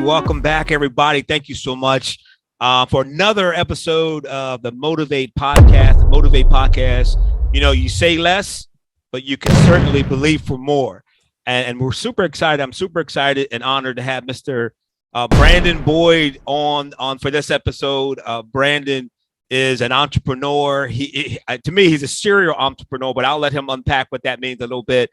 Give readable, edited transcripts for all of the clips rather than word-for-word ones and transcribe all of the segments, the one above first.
welcome back, everybody. Thank you so much for another episode of the Motivate Podcast. The Motivate Podcast, you know, you say less, but you can certainly believe for more. And we're super excited. I'm super excited and honored to have Mr. Brandon Boyd on for this episode. Brandon is an entrepreneur. To me, he's a serial entrepreneur, but I'll let him unpack what that means a little bit.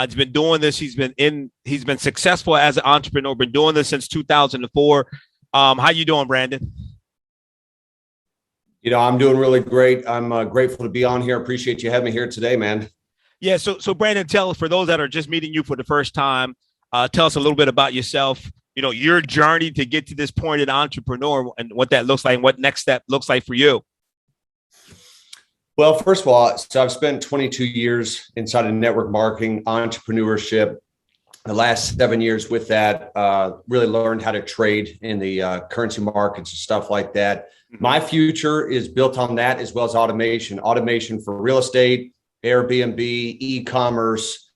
He's been doing this. He's been successful as an entrepreneur. Been doing this since 2004. How you doing, Brandon? You know, I'm doing really great. I'm grateful to be on here. Appreciate you having me here today, man. Yeah. So Brandon, tell us, for those that are just meeting you for the first time, tell us a little bit about yourself. You know, your journey to get to this point as an entrepreneur and what that looks like and what next step looks like for you. Well, first of all, so I've spent 22 years inside of network marketing, entrepreneurship. The last 7 years with that, really learned how to trade in the currency markets and stuff like that. My future is built on that, as well as automation for real estate, Airbnb, e-commerce,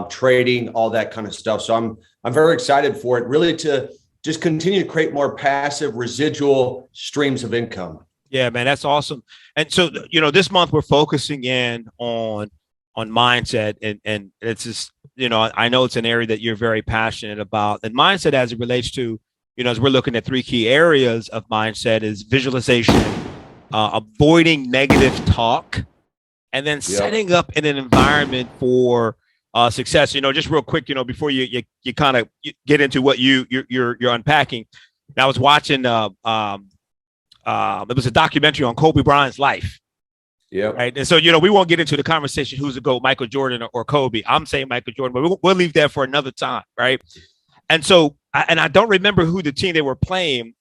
trading, all that kind of stuff. So I'm very excited for it, really, to just continue to create more passive residual streams of income. Yeah, man, that's awesome. And so, you know, this month we're focusing in on mindset, and it's just, you know, I know it's an area that you're very passionate about. And mindset, as it relates to, you know, as we're looking at three key areas of mindset, is visualization, avoiding negative talk, and then setting up in an environment for success. You know, just real quick, you know, before you kind of get into what you're unpacking. And I was watching it was a documentary on Kobe Bryant's life. Yeah. Right. And so, you know, we won't get into the conversation who's the GOAT, Michael Jordan or Kobe. I'm saying Michael Jordan, but we'll leave that for another time. Right. And so, I don't remember who the team they were playing.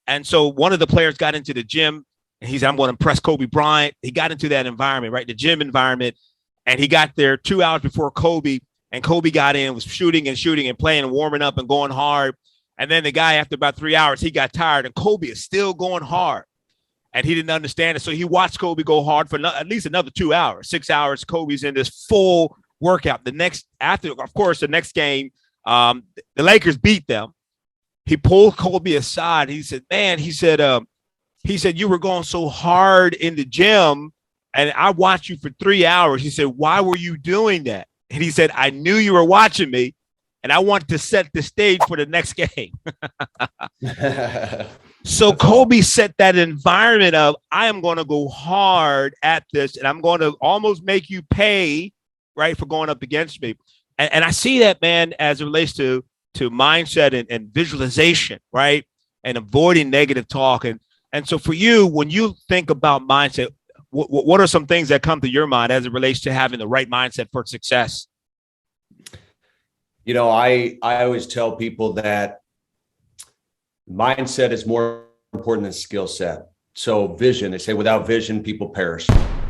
And so one of the players got into the gym and he said, I'm going to impress Kobe Bryant. He got into that environment, right? The gym environment. And he got there 2 hours before Kobe. And Kobe got in, was shooting and playing and warming up and going hard. And then the guy, after about 3 hours, he got tired, and Kobe is still going hard. And he didn't understand it. So he watched Kobe go hard for at least another 2 hours, 6 hours. Kobe's in this full workout. The next game, the Lakers beat them. He pulled Kobe aside. He said, man, he said, you were going so hard in the gym, and I watched you for 3 hours. He said, why were you doing that? And he said, I knew you were watching me, and I wanted to set the stage for the next game. So Kobe set that environment of, I am going to go hard at this, and I'm going to almost make you pay, right, for going up against me. And I see that, man, as it relates to mindset and visualization, right, and avoiding negative talk. And so for you, when you think about mindset, what are some things that come to your mind as it relates to having the right mindset for success? You know, I always tell people that mindset is more important than skill set. So vision, they say without vision, people perish.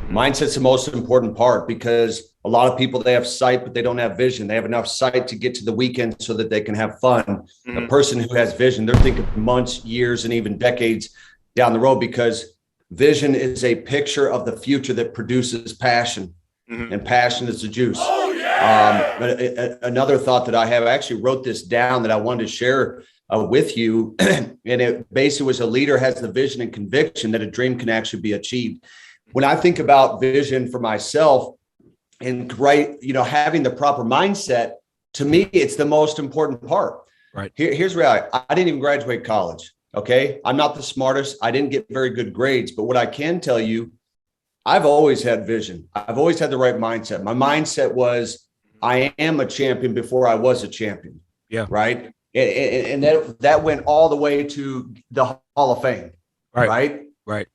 Mindset's the most important part, because a lot of people, they have sight, but they don't have vision. They have enough sight to get to the weekend so that they can have fun. A person who has vision, they're thinking months, years, and even decades down the road, because vision is a picture of the future that produces passion, and passion is the juice. Oh, yeah. But another thought that I have, I actually wrote this down that I wanted to share with you. And it basically was, a leader has the vision and conviction that a dream can actually be achieved. When I think about vision for myself and having the proper mindset, to me, it's the most important part. Right. Here's reality. I didn't even graduate college. Okay. I'm not the smartest. I didn't get very good grades, but what I can tell you, I've always had vision. I've always had the right mindset. My mindset was, I am a champion before I was a champion. Yeah. Right. And that went all the way to the Hall of Fame. Right.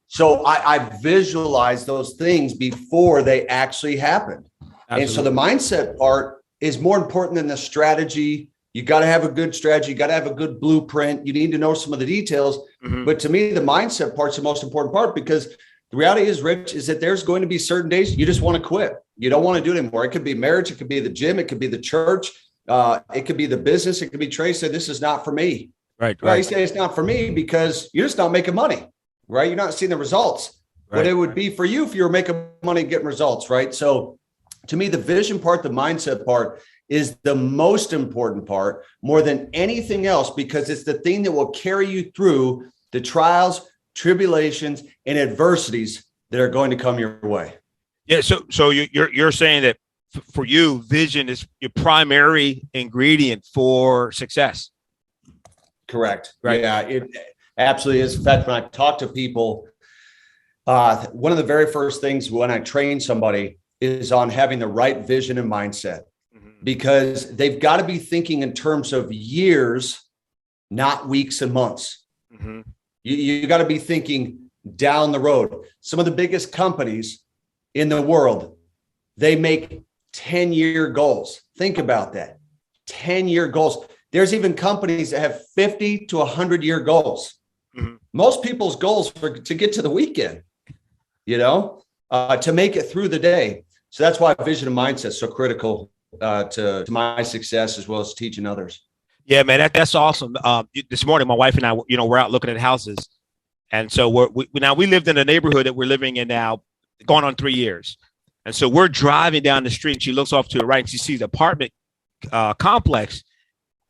So I visualized those things before they actually happened. Absolutely. And so the mindset part is more important than the strategy. You got to have a good strategy. You got to have a good blueprint. You need to know some of the details. But to me, the mindset part's the most important part, because the reality is, Rich, is that there's going to be certain days you just want to quit. You don't want to do it anymore. It could be marriage. It could be the gym. It could be the church. It could be the business. It could be Trey said, this is not for me. Right. You say it's not for me because you're just not making money, right? You're not seeing the results. Right. But it would be for you if you were making money and getting results, right? So to me, the vision part, the mindset part is the most important part, more than anything else, because it's the thing that will carry you through the trials, tribulations, and adversities that are going to come your way. Yeah. So you're saying that for you, vision is your primary ingredient for success. Correct. Right. Yeah, it absolutely is. In fact, when I talk to people, one of the very first things when I train somebody is on having the right vision and mindset, because they've got to be thinking in terms of years, not weeks and months. Mm-hmm. You got to be thinking down the road. Some of the biggest companies in the world, they make 10-year goals. Think about that. 10-year goals. There's even companies that have 50 to 100-year goals. Mm-hmm. Most people's goals are to get to the weekend, to make it through the day. So that's why vision and mindset is so critical to my success, as well as teaching others. Yeah, man, that's awesome. This morning, my wife and I, we're out looking at houses. And so we lived in a neighborhood that we're living in now, going on 3 years. And so we're driving down the street, and she looks off to the right and she sees the apartment complex.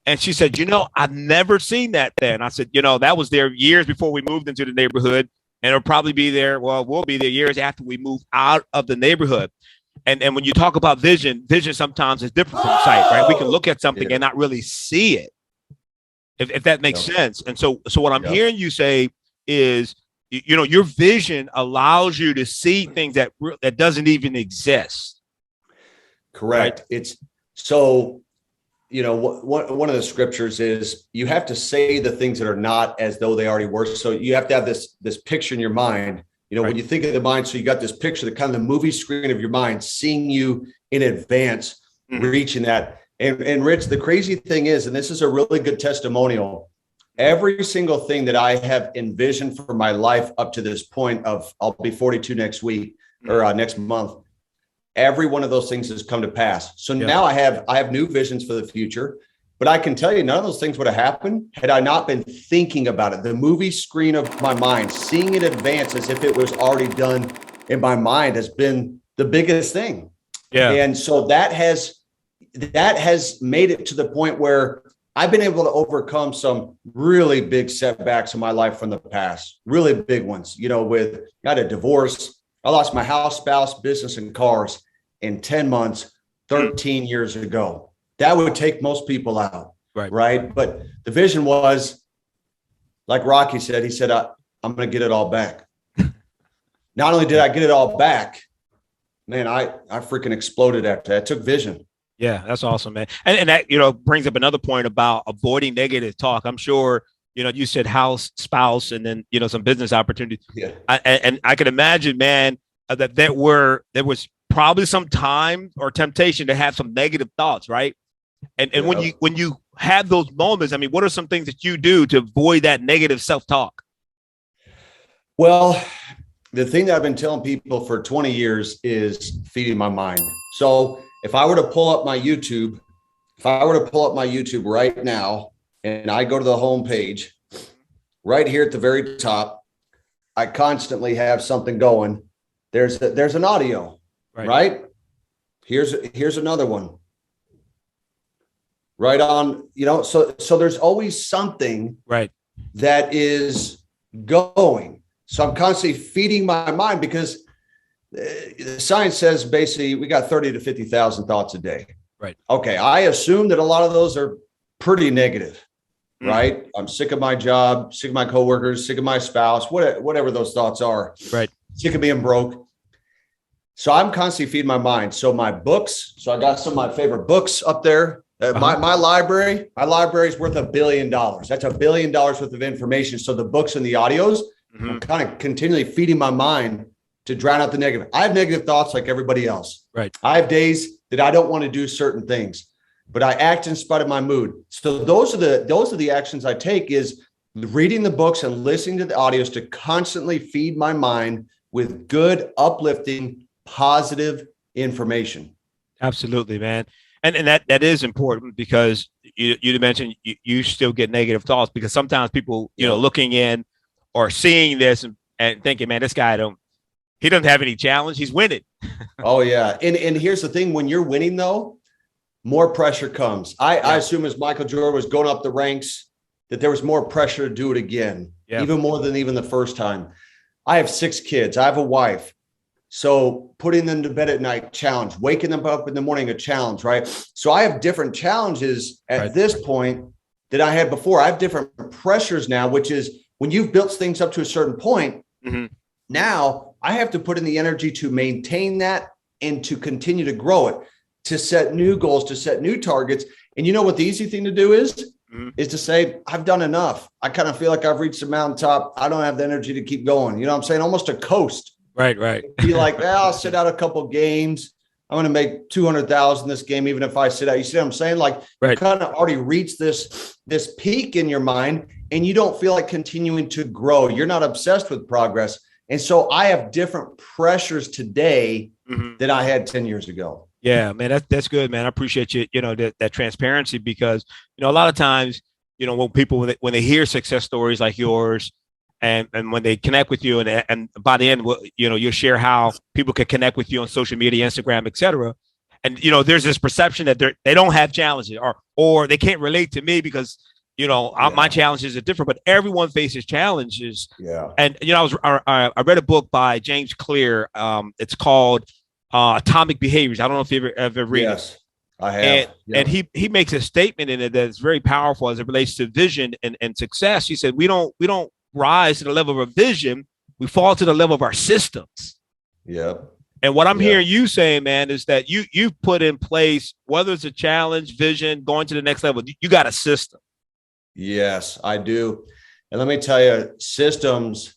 And she said, I've never seen that there. And I said, that was there years before we moved into the neighborhood. And it'll probably be there. Well, we'll be there years after we move out of the neighborhood. And when you talk about vision sometimes is different from sight, right? We can look at something and not really see it, if that makes sense. And so what I'm hearing you say is, your vision allows you to see things that doesn't even exist. Correct. Right? It's so, one of the scriptures is you have to say the things that are not as though they already were. So you have to have this picture in your mind. When you think of the mind, so you got this picture, the kind of the movie screen of your mind, seeing you in advance, reaching that. And Rich, the crazy thing is, and this is a really good testimonial, every single thing that I have envisioned for my life up to this point of, I'll be 42 next week or next month, every one of those things has come to pass. So now I have new visions for the future. But I can tell you, none of those things would have happened had I not been thinking about it. The movie screen of my mind, seeing it advance as if it was already done in my mind, has been the biggest thing. Yeah. And so that has made it to the point where I've been able to overcome some really big setbacks in my life from the past, really big ones, I had a divorce. I lost my house, spouse, business, and cars in 10 months, 13 years ago. That would take most people out. Right. But the vision was, like Rocky said, he said, I'm going to get it all back. Not only did I get it all back, man, I freaking exploded after that. It took vision. Yeah, that's awesome, man. And that, brings up another point about avoiding negative talk. I'm sure, you said house, spouse, and then, some business opportunities. Yeah. And I can imagine, man, that there was probably some time or temptation to have some negative thoughts, right? And when you have those moments, I mean, what are some things that you do to avoid that negative self-talk? Well, the thing that I've been telling people for 20 years is feeding my mind. So if I were to pull up my YouTube right now, and I go to the home page right here at the very top, I constantly have something going. There's an audio, right? Here's another one. Right on, so there's always something that is going. So I'm constantly feeding my mind, because science says basically we got 30 to 50,000 thoughts a day. Right. Okay. I assume that a lot of those are pretty negative, right? I'm sick of my job, sick of my coworkers, sick of my spouse, whatever those thoughts are. Right. Sick of being broke. So I'm constantly feeding my mind. So my books, so I got some of my favorite books up there. My library is worth $1 billion. That's $1 billion worth of information. So the books and the audios, I'm kind of continually feeding my mind to drown out the negative. I have negative thoughts like everybody else. Right. I have days that I don't want to do certain things, but I act in spite of my mood. So those are the actions I take, is reading the books and listening to the audios to constantly feed my mind with good, uplifting, positive information. Absolutely, man. And that is important, because you mentioned you still get negative thoughts, because sometimes people, looking in or seeing this and thinking, man, this guy he doesn't have any challenge. He's winning. Oh yeah. And here's the thing, when you're winning though, more pressure comes. I assume as Michael Jordan was going up the ranks, that there was more pressure to do it again, even more than even the first time. I have 6 kids. I have a wife. So putting them to bed at night, challenge. Waking them up in the morning, a challenge, right? So I have different challenges at this point that I had before. I have different pressures now, which is when you've built things up to a certain point, now I have to put in the energy to maintain that and to continue to grow it, to set new goals, to set new targets. And you know what the easy thing to do is to say, I've done enough. I kind of feel like I've reached the mountaintop. I don't have the energy to keep going. You know what I'm saying? Almost a coast. Right. Be like, I'll sit out a couple games. I'm going to make 200,000 this game, even if I sit out. You see what I'm saying? Like you kind of already reached this peak in your mind, and you don't feel like continuing to grow. You're not obsessed with progress. And so I have different pressures today than I had 10 years ago. Yeah, man, that's good, man. I appreciate you, that transparency, because, a lot of times, when people, when they hear success stories like yours, and when they connect with you, and by the end, you'll share how people can connect with you on social media, Instagram, etc. And, there's this perception that they don't have challenges, or they can't relate to me because, my challenges are different, but everyone faces challenges. Yeah. And, I read a book by James Clear. It's called Atomic Behaviors. I don't know if you ever read it. I have. And he makes a statement in it that's very powerful as it relates to vision and success. He said, we don't rise to the level of our vision, we fall to the level of our systems. Yep. And what I'm hearing you saying, man, is that you've put in place, whether it's a challenge, vision, going to the next level, you got a system. Yes, I do. And let me tell you, systems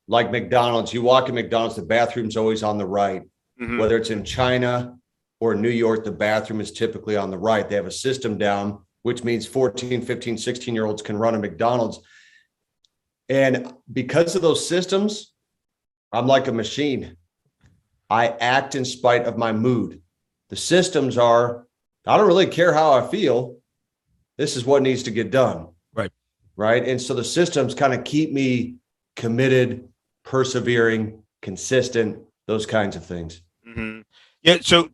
like McDonald's, you walk in McDonald's, the bathroom's always on the right. Whether it's in China or New York, the bathroom is typically on the right. They have a system down, which means 14, 15, 16-year-olds can run a McDonald's. And because of those systems, I'm like a machine. I act in spite of my mood. The systems are, I don't really care how I feel. This is what needs to get done. Right. And so the systems kind of keep me committed, persevering, consistent, those kinds of things. Yeah. So,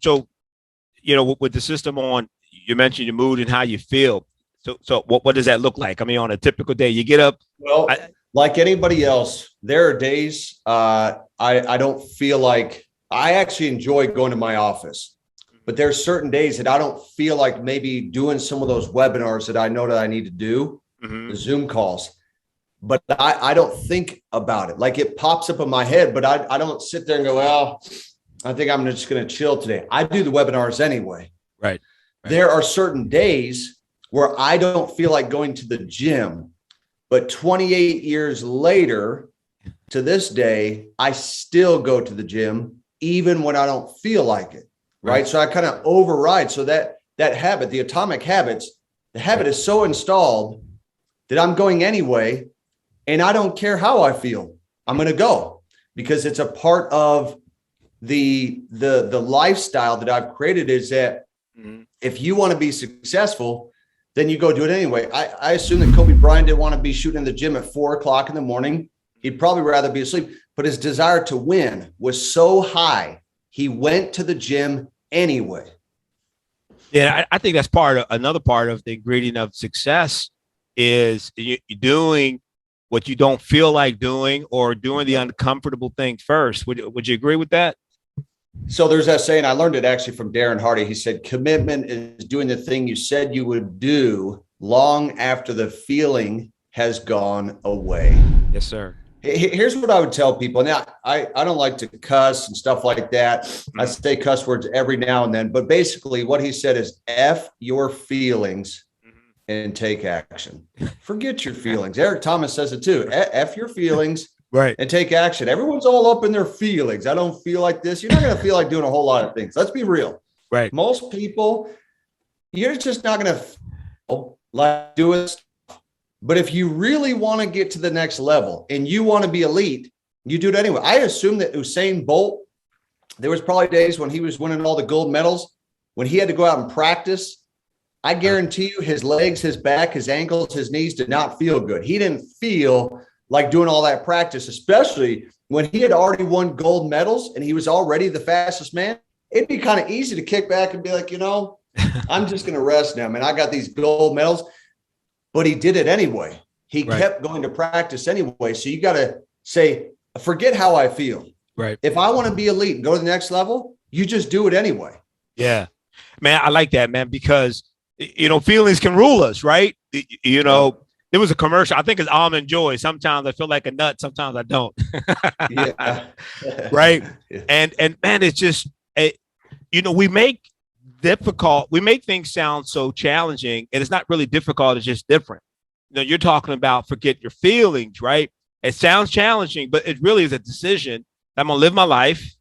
with the system on, you mentioned your mood and how you feel. So what does that look like? I mean, on a typical day, you get up. Well, like anybody else, there are days I don't feel like, I actually enjoy going to my office, but there's certain days that I don't feel like maybe doing some of those webinars that I know that I need to do, the Zoom calls, but I don't think about it. Like it pops up in my head, but I don't sit there and go, well, I think I'm just going to chill today. I do the webinars anyway. Right. There are certain days where I don't feel like going to the gym, but 28 years later to this day, I still go to the gym, even when I don't feel like it. Right. So I kind of override. So that habit, the atomic habits, the habit is so installed that I'm going anyway. And I don't care how I feel. I'm going to go because it's a part of the lifestyle that I've created, is that if you want to be successful, then you go do it anyway. I assume that Kobe Bryant didn't want to be shooting in the gym at 4:00 in the morning. He'd probably rather be asleep, but his desire to win was so high. He went to the gym anyway. Yeah. I think that's another part of the ingredient of success is you doing what you don't feel like doing, or doing the uncomfortable thing first. Would you agree with that? So there's that saying, I learned it actually from Darren Hardy. He said, commitment is doing the thing you said you would do long after the feeling has gone away. Yes, sir. Here's what I would tell people. Now, I don't like to cuss and stuff like that. I say cuss words every now and then, but basically what he said is F your feelings and take action. Forget your feelings. Eric Thomas says it too. F your feelings. Right. And take action. Everyone's all up in their feelings. I don't feel like this. You're not going to feel like doing a whole lot of things. Let's be real. Right. Most people, you're just not going to feel like doing stuff. But if you really want to get to the next level and you want to be elite, you do it anyway. I assume that Usain Bolt, there was probably days when he was winning all the gold medals, when he had to go out and practice. I guarantee you his legs, his back, his ankles, his knees did not feel good. He didn't feel like doing all that practice, especially when he had already won gold medals and he was already the fastest man. It'd be kind of easy to kick back and be like, I'm just going to rest now, man. I got these gold medals, but he did it anyway. He kept going to practice anyway. So you got to say, forget how I feel. Right. If I want to be elite and go to the next level, you just do it anyway. Yeah, man. I like that, man, because, feelings can rule us, right? There was a commercial. I think it's Almond Joy. Sometimes I feel like a nut. Sometimes I don't. Yeah. Right. Yeah. And man, it's just, we make things sound so challenging, and it's not really difficult. It's just different. You're talking about forget your feelings, right? It sounds challenging, but it really is a decision. I'm going to live my life,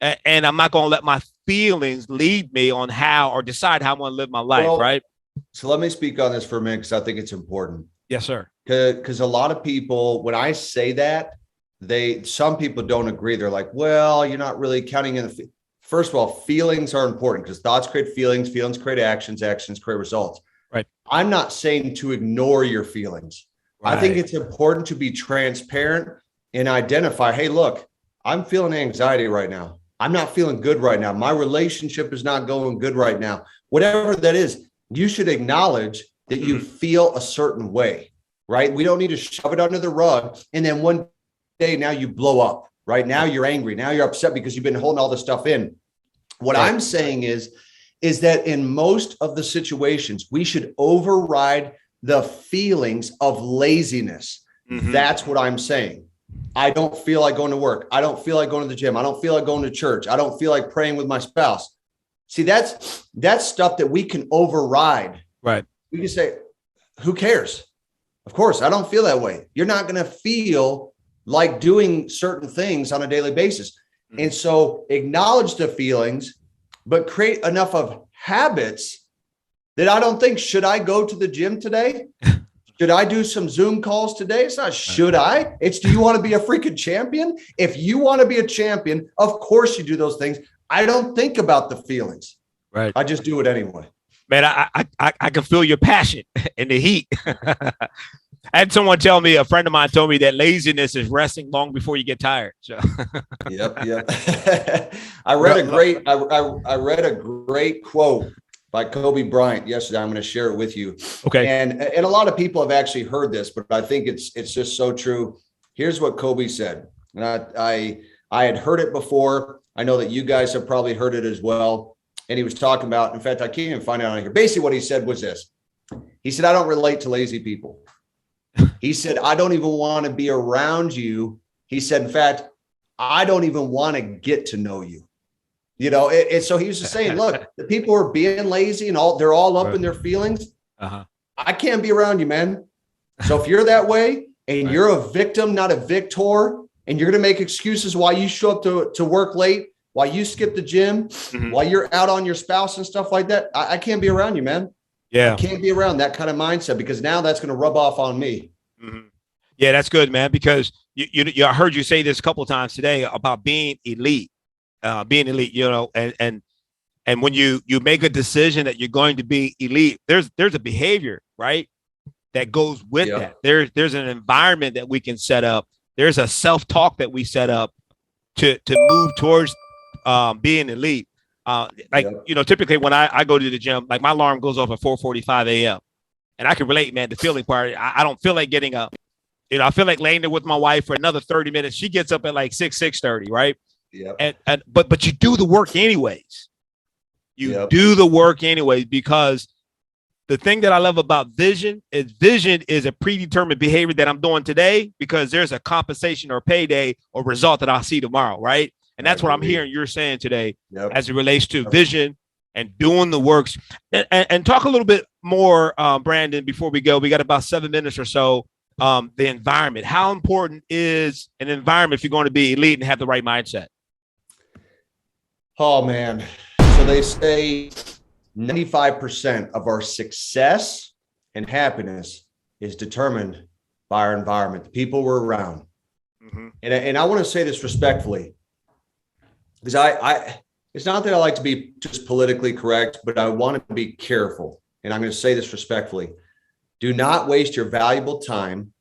and I'm not going to let my feelings lead me on how or decide how I'm going to live my life, right? So let me speak on this for a minute, because I think it's important. Yes, sir. Because a lot of people, when I say that, some people don't agree. They're like, well, you're not really counting in the. First of all, feelings are important, because thoughts create feelings create actions create results. Right. I'm not saying to ignore your feelings. Right. I think it's important to be transparent and identify, hey, look, I'm feeling anxiety right now. I'm not feeling good right now. My relationship is not going good right now. Whatever that is, you should acknowledge that you feel a certain way, right? We don't need to shove it under the rug. And then one day now you blow up, right? Now you're angry. Now you're upset because you've been holding all this stuff in. What I'm saying is that in most of the situations, we should override the feelings of laziness. That's what I'm saying. I don't feel like going to work. I don't feel like going to the gym. I don't feel like going to church. I don't feel like praying with my spouse. See, that's stuff that we can override. Right. We can say, who cares? Of course, I don't feel that way. You're not going to feel like doing certain things on a daily basis. And so acknowledge the feelings, but create enough of habits that I don't think, should I go to the gym today? Should I do some Zoom calls today? It's not should I, it's do you want to be a freaking champion? If you want to be a champion, of course you do those things. I don't think about the feelings. Right. I just do it anyway. Man, I can feel your passion and the heat. I had someone tell me, a friend of mine told me that laziness is resting long before you get tired. So. Yep. I read a great quote by Kobe Bryant yesterday. I'm going to share it with you. Okay. And a lot of people have actually heard this, but I think it's just so true. Here's what Kobe said. And I had heard it before. I know that you guys have probably heard it as well. And he was talking about, in fact, I can't even find it on here. Basically what he said was this. He said, I don't relate to lazy people. He said, I don't even want to be around you. He said, in fact, I don't even want to get to know you. So he was just saying, look, the people who are being lazy and they're all up in their feelings. I can't be around you, man. So if you're that way and you're a victim, not a victor, and you're going to make excuses why you show up to work late, why you skip the gym, while you're out on your spouse and stuff like that, I can't be around you, man. Yeah. I can't be around that kind of mindset, because now that's going to rub off on me. Yeah, that's good, man, because I heard you say this a couple of times today about being elite, and when you make a decision that you're going to be elite, there's a behavior, right, that goes with that. There's an environment that we can set up. There's a self-talk that we set up to move towards being elite. Typically when I go to the gym, like my alarm goes off at 4:45 a.m. and I can relate, man, the feeling part. I don't feel like getting up. I feel like laying there with my wife for another 30 minutes. She gets up at like 6:30, right? Yeah. But you do the work anyways. You do the work anyways, because the thing that I love about vision is a predetermined behavior that I'm doing today, because there's a compensation or payday or result that I'll see tomorrow, right? And that's what I'm hearing you're saying today as it relates to vision and doing the works. And talk a little bit more, Brandon, before we go. We got about 7 minutes or so. The environment. How important is an environment if you're going to be elite and have the right mindset? Oh, man. So they say 95% of our success and happiness is determined by our environment, the people we're around. And I want to say this respectfully, because it's not that I like to be just politically correct, but I want to be careful. And I'm going to say this respectfully. Do not waste your valuable time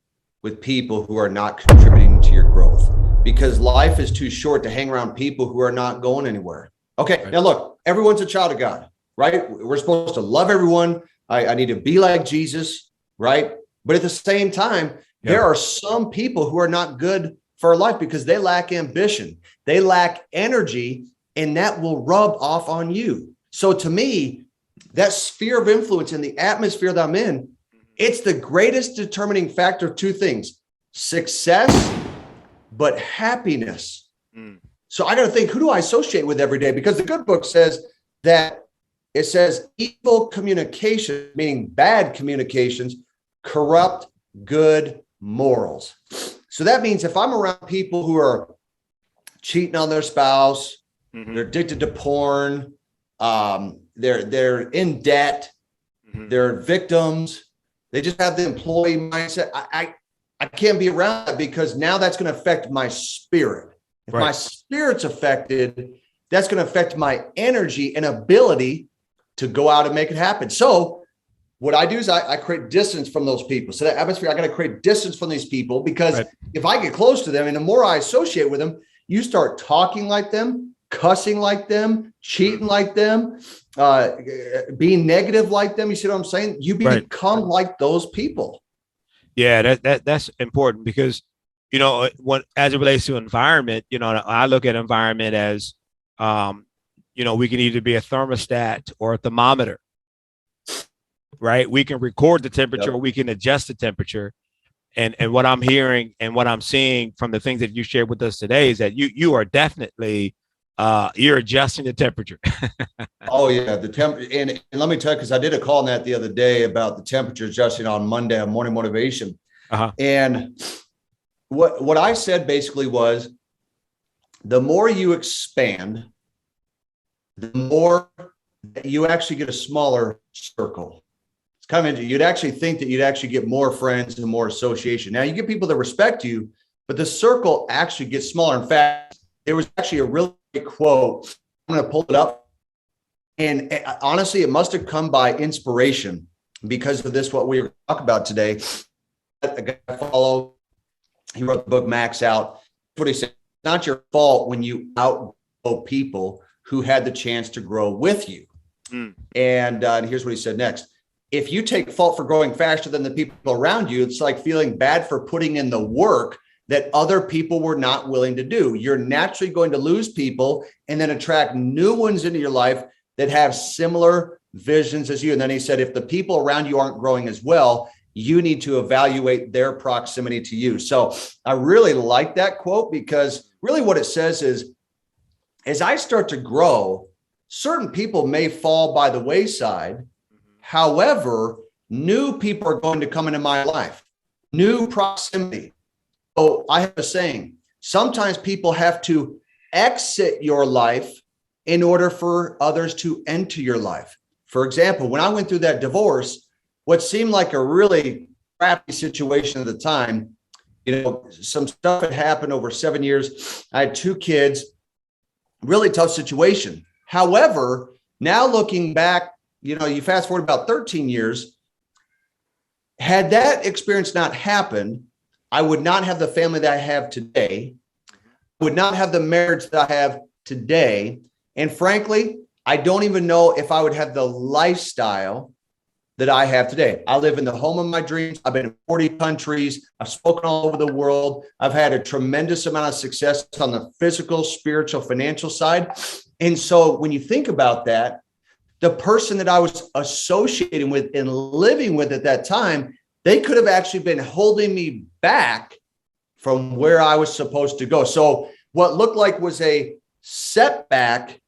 with people who are not contributing to your growth, because life is too short to hang around people who are not going anywhere. Okay. Right. Now look, everyone's a child of God. right? We're supposed to love everyone. I need to be like Jesus, right? But at the same time, there are some people who are not good for our life because they lack ambition, they lack energy, and that will rub off on you. So to me, that sphere of influence in the atmosphere that I'm in, it's the greatest determining factor of two things: success, but happiness. So I got to think, who do I associate with every day? Because the good book says that it says evil communication, meaning bad communications, corrupt good morals. So that means if I'm around people who are cheating on their spouse, they're addicted to porn, they're in debt, they're victims, they just have the employee mindset. I can't be around that because now that's going to affect my spirit. If my spirit's affected, that's going to affect my energy and ability to go out and make it happen. So what I do is I create distance from those people. So that atmosphere, I got to create distance from these people because if I get close to them and the more I associate with them, you start talking like them, cussing like them, cheating like them, being negative like them. You see what I'm saying? You become like those people. Yeah, that's important because, you know, as it relates to environment, you know, I look at environment as, you know, we can either be a thermostat or a thermometer, right? We can record the temperature, or we can adjust the temperature. And what I'm hearing and what I'm seeing from the things that you shared with us today is that you are definitely you're adjusting the temperature. Oh yeah, the temp. And let me tell you, because I did a call on that the other day about the temperature adjusting on Monday on Morning Motivation. And what I said basically was, the more you expand, the more you actually get a smaller circle. It's kind of, you'd actually think that you'd actually get more friends and more association. Now you get people that respect you, but the circle actually gets smaller. In fact, there was actually a really great quote. I'm going to pull it up. And honestly, it must have come by inspiration because of this, what we were talking about today. A guy I follow, he wrote the book Max Out. What he said: it's not your fault when you outgrow people who had the chance to grow with you. And here's what he said next: if you take fault for growing faster than the people around you, it's like feeling bad for putting in the work that other people were not willing to do. You're naturally going to lose people and then attract new ones into your life that have similar visions as you. And then he said, if the people around you aren't growing as well, you need to evaluate their proximity to you. So I really like that quote, because really what it says is, as I start to grow, certain people may fall by the wayside. However, new people are going to come into my life, new proximity. So I have a saying, sometimes people have to exit your life in order for others to enter your life. For example, when I went through that divorce, what seemed like a really crappy situation at the time, you know, some stuff had happened over 7 years. I had 2 kids, really tough situation. However, now looking back, you know, you fast forward about 13 years, had that experience not happened, I would not have the family that I have today, would not have the marriage that I have today. And frankly, I don't even know if I would have the lifestyle that I have today. I live in the home of my dreams. I've been in 40 countries. I've spoken all over the world. I've had a tremendous amount of success on the physical, spiritual, financial side. And so when you think about that, the person that I was associating with and living with at that time, they could have actually been holding me back from where I was supposed to go. So what looked like was a setback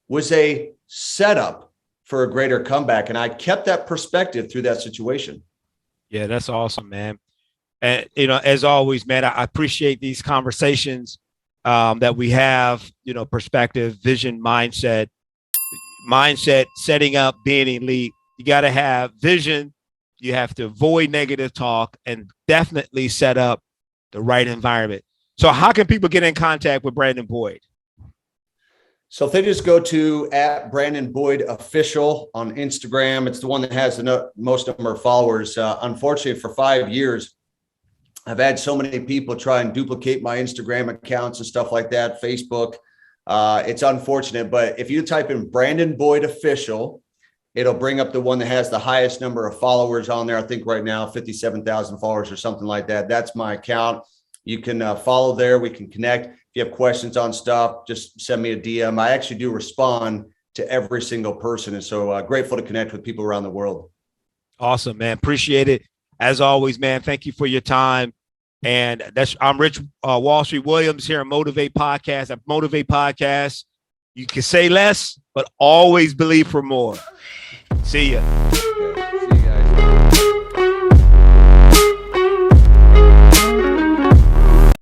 was a setup for a greater comeback. And I kept that perspective through that situation. Yeah, that's awesome, man. And, you know, as always, man, I appreciate these conversations that we have, you know, perspective, vision, mindset, setting up, being elite. You got to have vision. You have to avoid negative talk and definitely set up the right environment. So how can people get in contact with Brandon Boyd? So if they just go to @BrandonBoydOfficial on Instagram, it's the one that has the most number of followers. Unfortunately, for 5 years, I've had so many people try and duplicate my Instagram accounts and stuff like that, Facebook. It's unfortunate, but if you type in Brandon Boyd official, it'll bring up the one that has the highest number of followers on there. I think right now 57,000 followers or something like that. That's my account. You can follow there. We can connect. If you have questions on stuff, just send me a DM. I actually do respond to every single person. And so grateful to connect with people around the world. Awesome, man. Appreciate it. As always, man, thank you for your time. And I'm Rich Wall Street Williams here on Motivate Podcast. At Motivate Podcast, you can say less, but always believe for more. See ya.